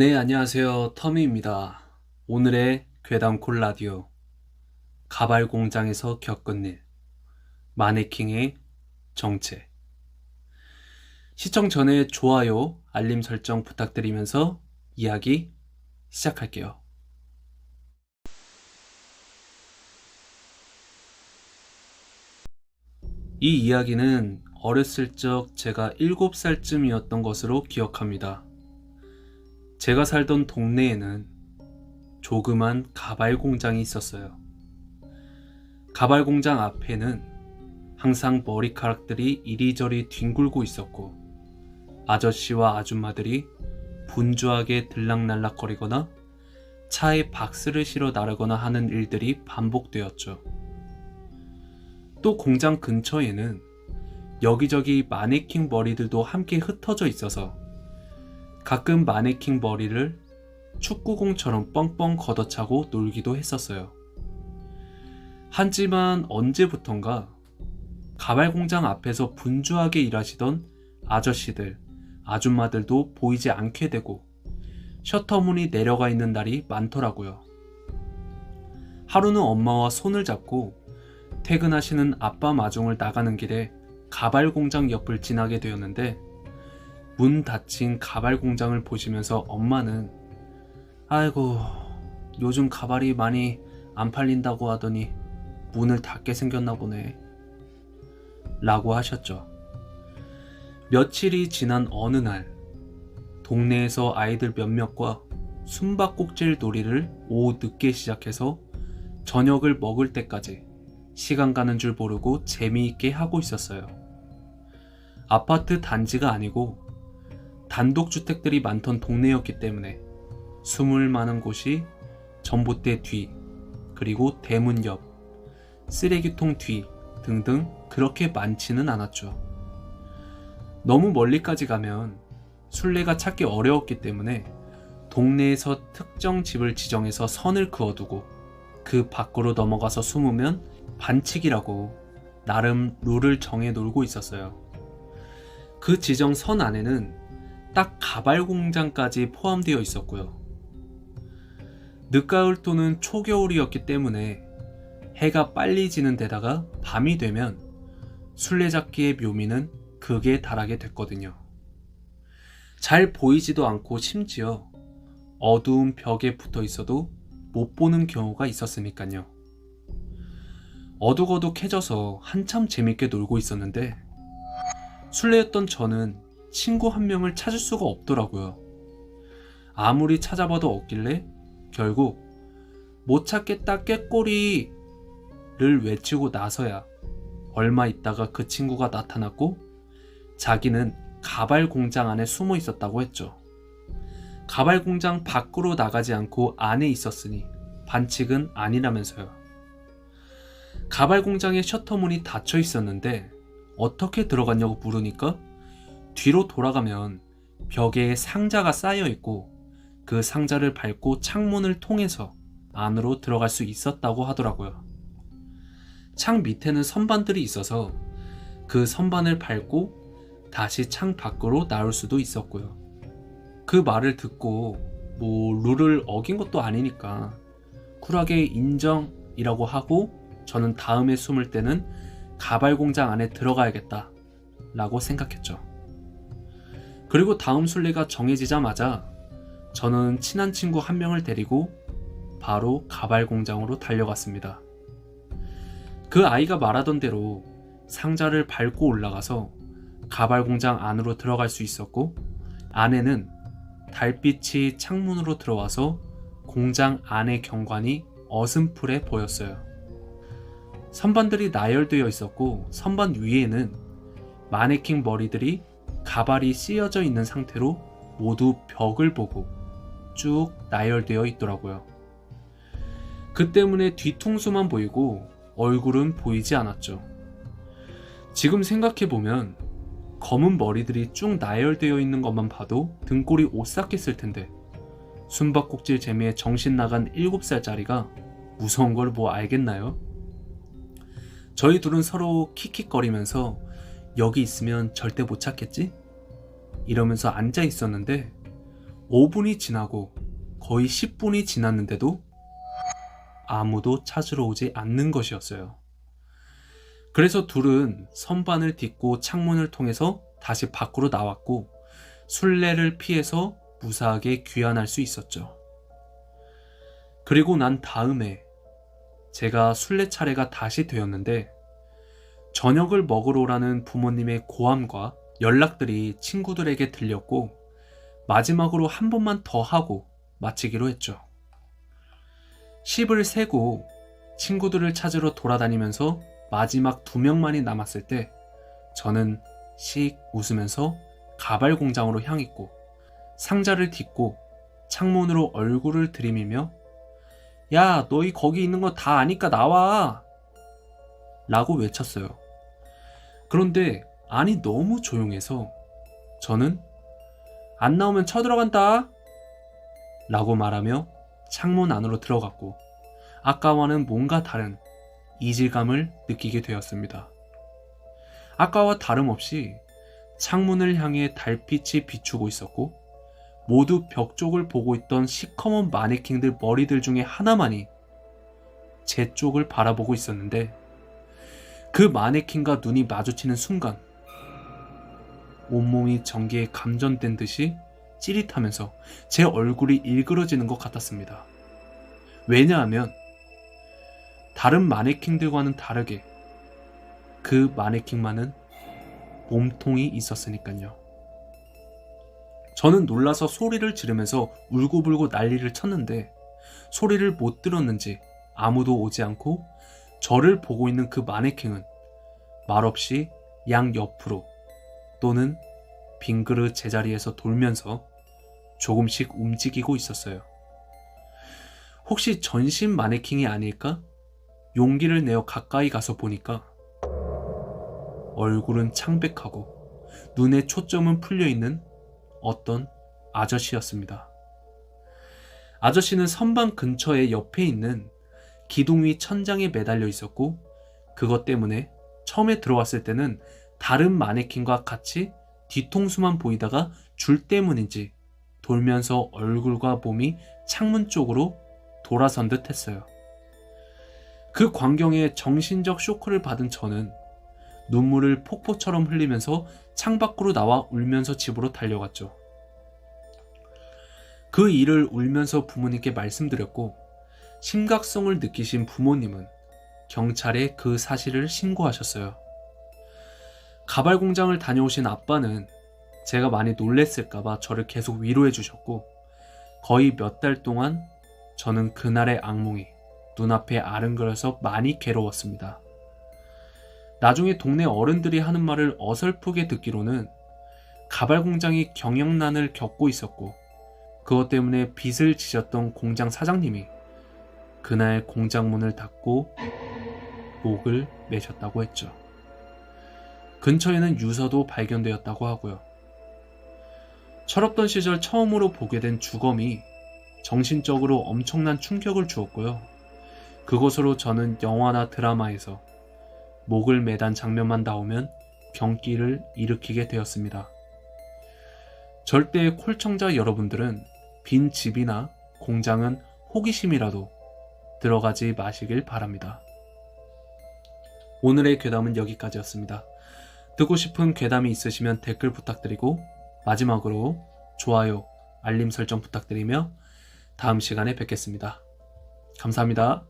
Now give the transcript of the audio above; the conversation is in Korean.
네, 안녕하세요. 터미입니다. 오늘의 괴담콜 라디오. 가발 공장에서 겪은 일. 마네킹의 정체. 시청 전에 좋아요, 알림 설정 부탁드리면서 이야기 시작할게요. 이 이야기는 어렸을 적 제가 7살쯤이었던 것으로 기억합니다. 제가 살던 동네에는 조그만 가발 공장이 있었어요. 가발 공장 앞에는 항상 머리카락들이 이리저리 뒹굴고 있었고, 아저씨와 아줌마들이 분주하게 들락날락거리거나 차에 박스를 실어 나르거나 하는 일들이 반복되었죠. 또 공장 근처에는 여기저기 마네킹 머리들도 함께 흩어져 있어서 가끔 마네킹 머리를 축구공처럼 뻥뻥 걷어차고 놀기도 했었어요. 하지만 언제부턴가 가발 공장 앞에서 분주하게 일하시던 아저씨들, 아줌마들도 보이지 않게 되고 셔터 문이 내려가 있는 날이 많더라고요. 하루는 엄마와 손을 잡고 퇴근하시는 아빠 마중을 나가는 길에 가발 공장 옆을 지나게 되었는데, 문 닫힌 가발 공장을 보시면서 엄마는 "아이고, 요즘 가발이 많이 안 팔린다고 하더니 문을 닫게 생겼나 보네" 라고 하셨죠. 며칠이 지난 어느 날, 동네에서 아이들 몇몇과 숨바꼭질 놀이를 오후 늦게 시작해서 저녁을 먹을 때까지 시간 가는 줄 모르고 재미있게 하고 있었어요. 아파트 단지가 아니고 단독주택들이 많던 동네였기 때문에 숨을 많은 곳이 전봇대 뒤, 그리고 대문 옆, 쓰레기통 뒤 등등 그렇게 많지는 않았죠. 너무 멀리까지 가면 술래가 찾기 어려웠기 때문에 동네에서 특정 집을 지정해서 선을 그어두고 그 밖으로 넘어가서 숨으면 반칙이라고 나름 룰을 정해 놀고 있었어요. 그 지정 선 안에는 딱 가발 공장까지 포함되어 있었고요. 늦가을 또는 초겨울이었기 때문에 해가 빨리 지는 데다가 밤이 되면 술래잡기의 묘미는 극에 달하게 됐거든요. 잘 보이지도 않고 심지어 어두운 벽에 붙어 있어도 못 보는 경우가 있었으니까요. 어둑어둑해져서 한참 재밌게 놀고 있었는데, 술래였던 저는 친구 한 명을 찾을 수가 없더라고요. 아무리 찾아봐도 없길래 결국 "못 찾겠다 꾀꼬리를" 외치고 나서야 얼마 있다가 그 친구가 나타났고, 자기는 가발 공장 안에 숨어 있었다고 했죠. 가발 공장 밖으로 나가지 않고 안에 있었으니 반칙은 아니라면서요. 가발 공장의 셔터 문이 닫혀 있었는데 어떻게 들어갔냐고 물으니까 뒤로 돌아가면 벽에 상자가 쌓여 있고 그 상자를 밟고 창문을 통해서 안으로 들어갈 수 있었다고 하더라고요. 창 밑에는 선반들이 있어서 그 선반을 밟고 다시 창 밖으로 나올 수도 있었고요. 그 말을 듣고 룰을 어긴 것도 아니니까 쿨하게 인정이라고 하고, 저는 다음에 숨을 때는 가발 공장 안에 들어가야겠다 라고 생각했죠. 그리고 다음 순례가 정해지자마자 저는 친한 친구 한 명을 데리고 바로 가발 공장으로 달려갔습니다. 그 아이가 말하던 대로 상자를 밟고 올라가서 가발 공장 안으로 들어갈 수 있었고, 안에는 달빛이 창문으로 들어와서 공장 안의 경관이 어슴푸레 보였어요. 선반들이 나열되어 있었고, 선반 위에는 마네킹 머리들이 가발이 씌어져 있는 상태로 모두 벽을 보고 쭉 나열되어 있더라고요. 그 때문에 뒤통수만 보이고 얼굴은 보이지 않았죠. 지금 생각해보면 검은 머리들이 쭉 나열되어 있는 것만 봐도 등골이 오싹했을 텐데, 숨바꼭질 재미에 정신 나간 7살짜리가 무서운 걸 뭐 알겠나요? 저희 둘은 서로 킥킥거리면서 "여기 있으면 절대 못 찾겠지?" 이러면서 앉아 있었는데, 5분이 지나고 거의 10분이 지났는데도 아무도 찾으러 오지 않는 것이었어요. 그래서 둘은 선반을 딛고 창문을 통해서 다시 밖으로 나왔고 술래를 피해서 무사하게 귀환할 수 있었죠. 그리고 난 다음에 제가 술래 차례가 다시 되었는데 저녁을 먹으러 오라는 부모님의 고함과 연락들이 친구들에게 들렸고 마지막으로 한 번만 더 하고 마치기로 했죠. 10을 세고 친구들을 찾으러 돌아다니면서 마지막 2명만이 남았을 때 저는 씩 웃으면서 가발 공장으로 향했고 상자를 딛고 창문으로 얼굴을 들이밀며 야, 너희 거기 있는 거 다 아니까 나와! 라고 외쳤어요. 그런데 안이 너무 조용해서 저는 안 나오면 쳐들어간다! 라고 말하며 창문 안으로 들어갔고 아까와는 뭔가 다른 이질감을 느끼게 되었습니다. 아까와 다름없이 창문을 향해 달빛이 비추고 있었고 모두 벽 쪽을 보고 있던 시커먼 마네킹들 머리들 중에 하나만이 제 쪽을 바라보고 있었는데 그 마네킹과 눈이 마주치는 순간 온몸이 전기에 감전된 듯이 찌릿하면서 제 얼굴이 일그러지는 것 같았습니다. 왜냐하면 다른 마네킹들과는 다르게 그 마네킹만은 몸통이 있었으니까요. 저는 놀라서 소리를 지르면서 울고불고 난리를 쳤는데 소리를 못 들었는지 아무도 오지 않고 저를 보고 있는 그 마네킹은 말없이 양옆으로 또는 빈 그릇 제자리에서 돌면서 조금씩 움직이고 있었어요. 혹시 전신 마네킹이 아닐까? 용기를 내어 가까이 가서 보니까 얼굴은 창백하고 눈에 초점은 풀려있는 어떤 아저씨였습니다. 아저씨는 선반 근처에 옆에 있는 기둥 위 천장에 매달려 있었고 그것 때문에 처음에 들어왔을 때는 다른 마네킹과 같이 뒤통수만 보이다가 줄 때문인지 돌면서 얼굴과 몸이 창문 쪽으로 돌아선 듯 했어요. 그 광경에 정신적 쇼크를 받은 저는 눈물을 폭포처럼 흘리면서 창밖으로 나와 울면서 집으로 달려갔죠. 그 일을 울면서 부모님께 말씀드렸고 심각성을 느끼신 부모님은 경찰에 그 사실을 신고하셨어요. 가발 공장을 다녀오신 아빠는 제가 많이 놀랬을까봐 저를 계속 위로해 주셨고 거의 몇 달 동안 저는 그날의 악몽이 눈앞에 아른거려서 많이 괴로웠습니다. 나중에 동네 어른들이 하는 말을 어설프게 듣기로는 가발 공장이 경영난을 겪고 있었고 그것 때문에 빚을 지셨던 공장 사장님이 그날 공장 문을 닫고 목을 매셨다고 했죠. 근처에는 유서도 발견되었다고 하고요. 철없던 시절 처음으로 보게 된 주검이 정신적으로 엄청난 충격을 주었고요. 그것으로 저는 영화나 드라마에서 목을 매단 장면만 나오면 경기를 일으키게 되었습니다. 절대 콜청자 여러분들은 빈 집이나 공장은 호기심이라도 들어가지 마시길 바랍니다. 오늘의 괴담은 여기까지였습니다. 듣고 싶은 괴담이 있으시면 댓글 부탁드리고 마지막으로 좋아요, 알림 설정 부탁드리며 다음 시간에 뵙겠습니다. 감사합니다.